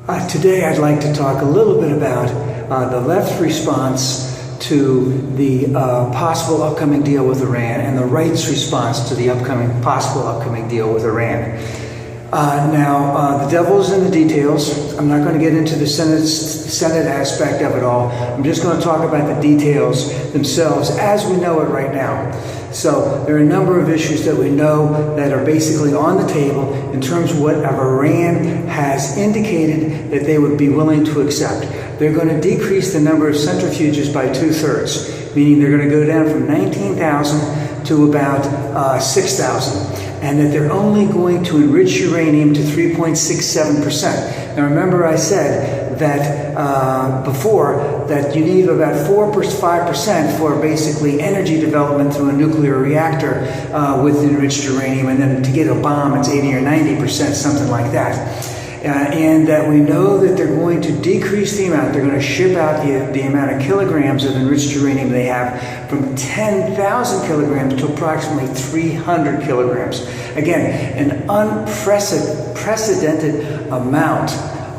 Today I'd like to talk a little bit about the left's response to the possible upcoming deal with Iran and the right's response to the possible upcoming deal with Iran. The devil's in the details. I'm not going to get into the Senate aspect of it all. I'm just going to talk about the details themselves as we know it right now. So there are a number of issues that we know that are basically on the table in terms of what Iran has indicated that they would be willing to accept. They're going to decrease the number of centrifuges by 2/3, meaning they're going to go down from 19,000 to about 6,000. And that they're only going to enrich uranium to 3.67%. Now remember I said that before that you need about 4-5% for basically energy development through a nuclear reactor with enriched uranium, and then to get a bomb it's 80 or 90%, something like that. And that we know that they're going to decrease the amount, they're going to ship out the amount of kilograms of enriched uranium they have from 10,000 kilograms to approximately 300 kilograms. Again, an unprecedented amount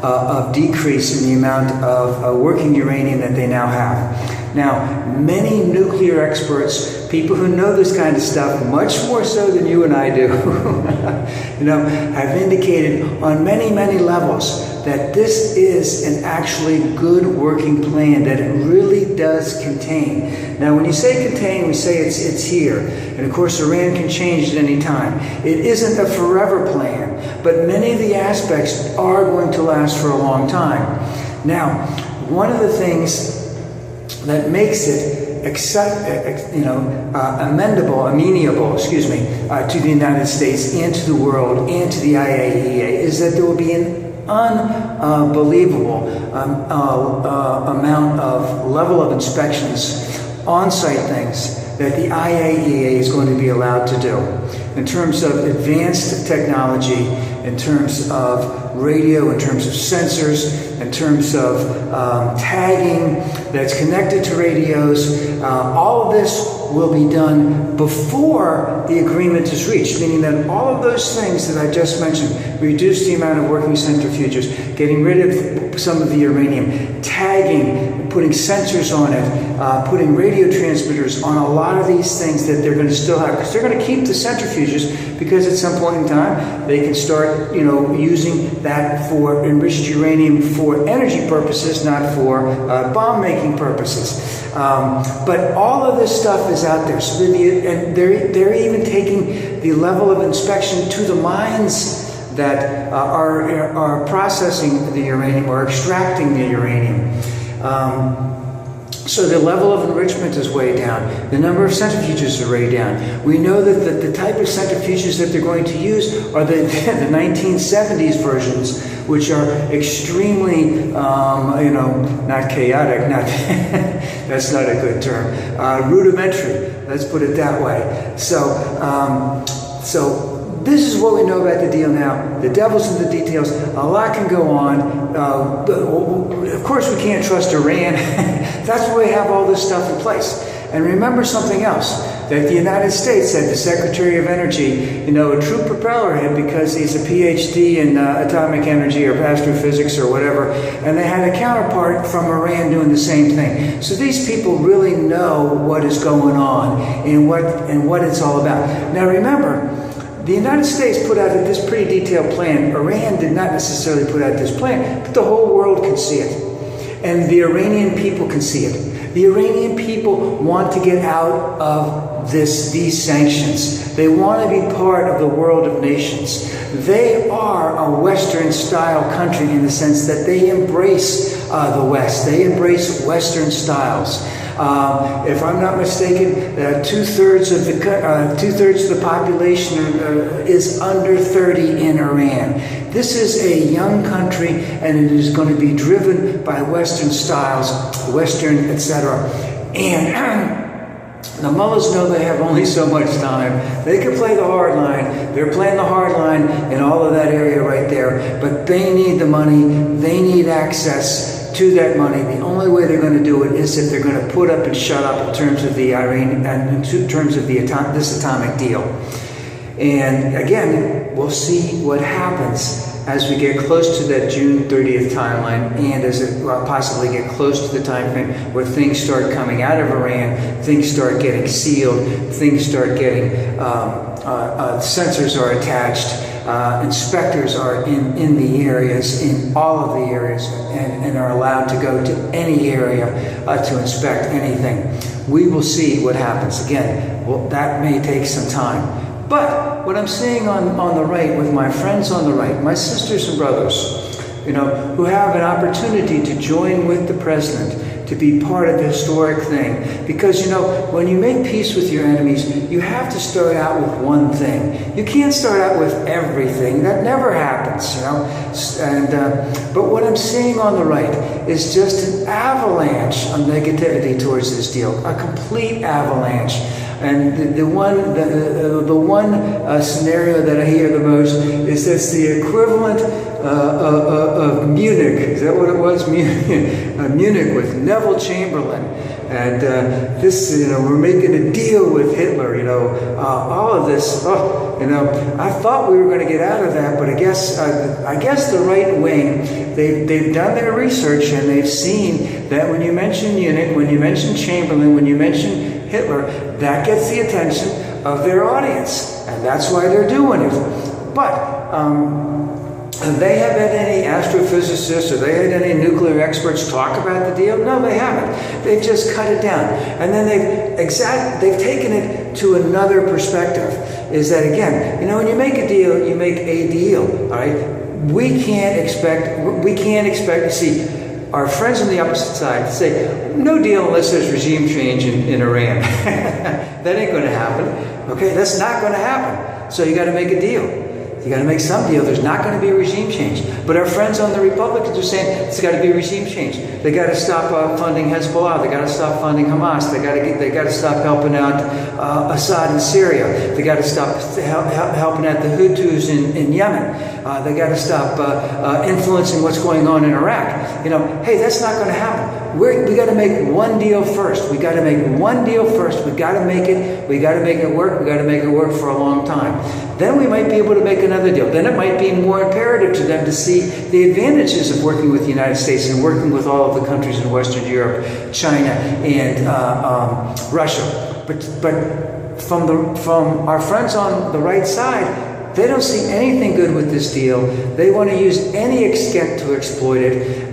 of decrease in the amount of working uranium that they now have. Now, many nuclear experts, people who know this kind of stuff, much more so than you and I do, have indicated on many, many levels that this is an actually good working plan, that it really does contain. Now, when you say contain, we say it's here. And of course, Iran can change at any time. It isn't a forever plan, but many of the aspects are going to last for a long time. Now, one of the things that makes it amenable to the United States and to the world and to the IAEA is that there will be an unbelievable amount of level of inspections, on-site things that the IAEA is going to be allowed to do in terms of advanced technology, in terms of radio, in terms of sensors, in terms of tagging that's connected to radios. All of this will be done before the agreement is reached, meaning that all of those things that I just mentioned, reduce the amount of working centrifuges, getting rid of some of the uranium, tagging, putting sensors on it, putting radio transmitters on a lot of these things that they're going to still have, because they're going to keep the centrifuges, because at some point in time they can start using that for enriched uranium for energy purposes, not for bomb making purposes. But all of this stuff is out there, so they're even taking the level of inspection to the mines that are processing the uranium or extracting the uranium. So the level of enrichment is way down. The number of centrifuges are way down. We know that the type of centrifuges that they're going to use are the 1970s versions, which are extremely, not chaotic, that's not a good term, rudimentary, let's put it that way. So this is what we know about the deal now. The devil's in the details. A lot can go on. Of course, we can't trust Iran. That's why we have all this stuff in place. And remember something else, that the United States had the Secretary of Energy, a true propeller head, because he's a PhD in atomic energy or astrophysics or whatever, and they had a counterpart from Iran doing the same thing. So these people really know what is going on and what it's all about. Now remember, the United States put out this pretty detailed plan. Iran did not necessarily put out this plan, but the whole world can see it. And the Iranian people can see it. The Iranian people want to get out of these sanctions. They want to be part of the world of nations. They are a Western-style country in the sense that they embrace the West. They embrace Western styles. If I'm not mistaken, two-thirds of the population is under 30 in Iran. This is a young country, and it is going to be driven by Western styles, Western, etc. And the mullahs know they have only so much time. They can play the hard line. They're playing the hard line in all of that area right there. But they need the money. They need access to that money. The only way they're going to do it is if they're going to put up and shut up in terms of the Iran and in terms of this atomic deal. And again, we'll see what happens as we get close to that June 30th timeline, and as it possibly get close to the time frame where things start coming out of Iran, things start getting sealed, things start getting, sensors are attached, inspectors are in the areas, in all of the areas, and are allowed to go to any area to inspect anything. We will see what happens. Again, well, that may take some time. But what I'm seeing on the right, with my friends on the right, my sisters and brothers, you know, who have an opportunity to join with the president, to be part of the historic thing. Because, you know, when you make peace with your enemies, you have to start out with one thing. You can't start out with everything. That never happens, you know. And but what I'm seeing on the right is just an avalanche of negativity towards this deal, a complete avalanche. And the one scenario that I hear the most is that's the equivalent of Munich. Is that what it was? Munich with Neville Chamberlin. And this, you know, we're making a deal with Hitler, you know, all of this. Oh, you know, I thought we were going to get out of that, but I guess the right wing, they've done their research and they've seen that when you mention Munich, when you mention Chamberlain, when you mention Hitler, that gets the attention of their audience, and that's why they're doing it. But have they had any astrophysicists or they had any nuclear experts talk about the deal? No, they haven't. They've just cut it down, and then they've taken it to another perspective. Is that, again, you know, when you make a deal, you make a deal. All right, we can't expect to see our friends on the opposite side say, no deal unless there's regime change in Iran. That ain't going to happen. Okay, that's not going to happen. So you got to make a deal. You got to make some deal. There's not going to be a regime change. But our friends on the Republicans are saying it's got to be a regime change. They got to stop funding Hezbollah. They got to stop funding Hamas. They got to stop helping out Assad in Syria. They got to stop helping out the Hutus in Yemen. They got to stop influencing what's going on in Iraq. You know, hey, that's not going to happen. We got to make one deal first. We got to make one deal first. We got to make it. We got to make it work. We got to make it work for a long time. Then we might be able to make another deal. Then it might be more imperative to them to see the advantages of working with the United States and working with all of the countries in Western Europe, China, and Russia. But from our friends on the right side, they don't see anything good with this deal. They want to use any extent to exploit it.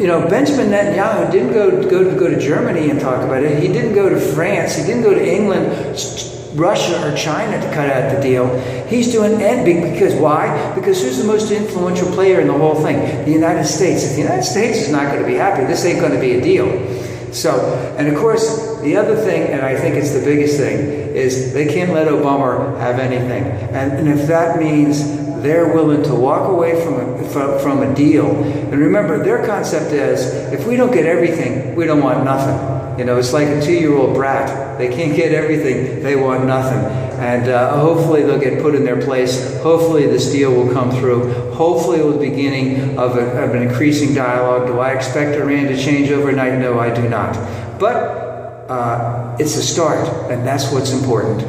You know, Benjamin Netanyahu didn't go to Germany and talk about it. He didn't go to France. He didn't go to England, Russia, or China to cut out the deal. He's doing because why? Because who's the most influential player in the whole thing? The United States. If the United States is not going to be happy, this ain't going to be a deal. So, and of course, the other thing, and I think it's the biggest thing, is they can't let Obama have anything. And if that means they're willing to walk away from a deal, and remember, their concept is, if we don't get everything, we don't want nothing. You know, it's like a 2-year-old brat. They can't get everything, they want nothing. And hopefully they'll get put in their place. Hopefully this deal will come through. Hopefully it was the beginning of an increasing dialogue. Do I expect Iran to change overnight? No, I do not. But it's a start, and that's what's important.